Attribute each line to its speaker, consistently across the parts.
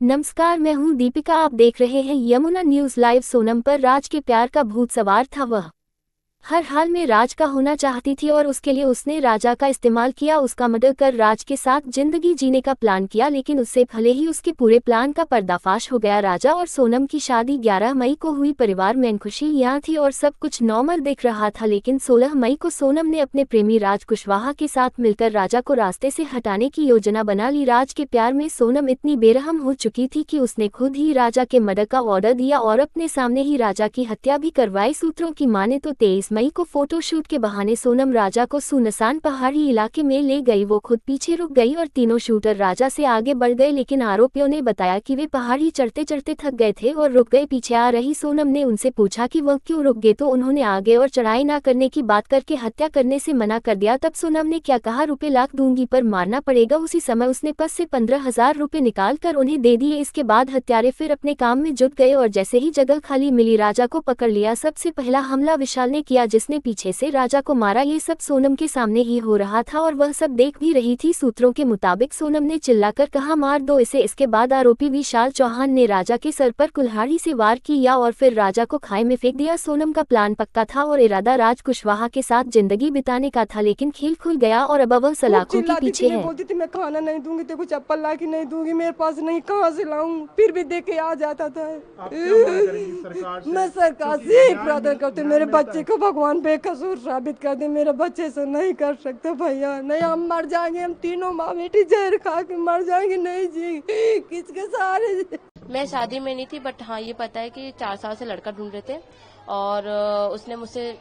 Speaker 1: नमस्कार, मैं हूं दीपिका। आप देख रहे हैं यमुना न्यूज लाइव। सोनम पर राज के प्यार का भूत सवार था। वह हर हाल में राज का होना चाहती थी और उसके लिए उसने राजा का इस्तेमाल किया। उसका मर्डर कर राज के साथ जिंदगी जीने का प्लान किया, लेकिन उससे भले ही उसके पूरे प्लान का पर्दाफाश हो गया। राजा और सोनम की शादी 11 मई को हुई। परिवार में खुशी यहाँ थी और सब कुछ नॉर्मल दिख रहा था, लेकिन 16 मई को सोनम ने अपने प्रेमी राज कुशवाहा के साथ मिलकर राजा को रास्ते से हटाने की योजना बना ली। राज के प्यार में सोनम इतनी बेरहम हो चुकी थी कि उसने खुद ही राजा के मर्डर का ऑर्डर दिया और अपने सामने ही राजा की हत्या भी करवाई। सूत्रों की माने तो 23 मई को फोटोशूट के बहाने सोनम राजा को सुनसान पहाड़ी इलाके में ले गई। वो खुद पीछे रुक गई और तीनों शूटर राजा से आगे बढ़ गए, लेकिन आरोपियों ने बताया कि वे पहाड़ी चढ़ते चढ़ते थक गए थे और रुक गए। पीछे आ रही सोनम ने उनसे पूछा कि वह क्यों रुक गए, तो उन्होंने आगे और चढ़ाई न करने की बात करके हत्या करने से मना कर दिया। तब सोनम ने क्या कहा, रुपए लाख दूंगी पर मारना पड़ेगा। उसी समय उसने पर्स से 15,000 रुपए निकाल कर उन्हें दे दिए। इसके बाद हत्यारे फिर अपने काम में जुट गए और जैसे ही जगह खाली मिली राजा को पकड़ लिया। सबसे पहला हमला विशाल ने किया, जिसने पीछे से राजा को मारा। ये सब सोनम के सामने ही हो रहा था और वह सब देख भी रही थी। सूत्रों के मुताबिक सोनम ने चिल्लाकर कहा, मार दो इसे। इसके बाद आरोपी विशाल चौहान ने राजा के सर पर कुल्हाड़ी से वार किया और फिर राजा को खाई में फेंक दिया। सोनम का प्लान पक्का था और इरादा राज कुशवाहा के साथ जिंदगी बिताने का था, लेकिन खेल खुल गया और अब वह सलाखों के पीछे है।
Speaker 2: बोलती थी मैं खाना नहीं दूंगी, तेरे को चप्पल ला के नहीं दूंगी, मेरे पास नहीं, कहाँ से लाऊं? फिर भी दे के आ जाता था। मैं सरकार से एक प्रार्थना करती, मेरे बच्चे को भगवान बेकसूर साबित कर दे। मेरे बच्चे से नहीं कर सकते भैया, नहीं हम मर जाएंगे, हम तीनों माँ बेटी जहर खा के मर जाएंगे। नहीं जी, किसके सहारे?
Speaker 3: मैं शादी में नहीं थी, बट हाँ ये पता है कि 4 साल से लड़का ढूंढ रहे थे और उसने मुझसे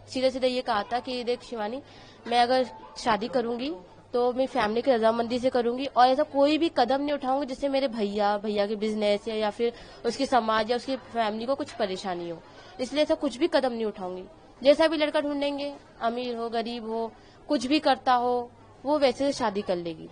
Speaker 3: सीधे सीधे ये कहा था कि देख शिवानी, मैं अगर शादी करूंगी तो मेरी फैमिली की रजामंदी से करूंगी और ऐसा कोई भी कदम नहीं उठाऊंगी जिससे मेरे भैया के बिजनेस या फिर उसकी समाज या उसकी फैमिली को कुछ परेशानी हो। इसलिए ऐसा कुछ भी कदम नहीं उठाऊंगी। जैसा भी लड़का ढूंढेंगे, अमीर हो गरीब हो, कुछ भी करता हो, वो वैसे शादी कर लेगी।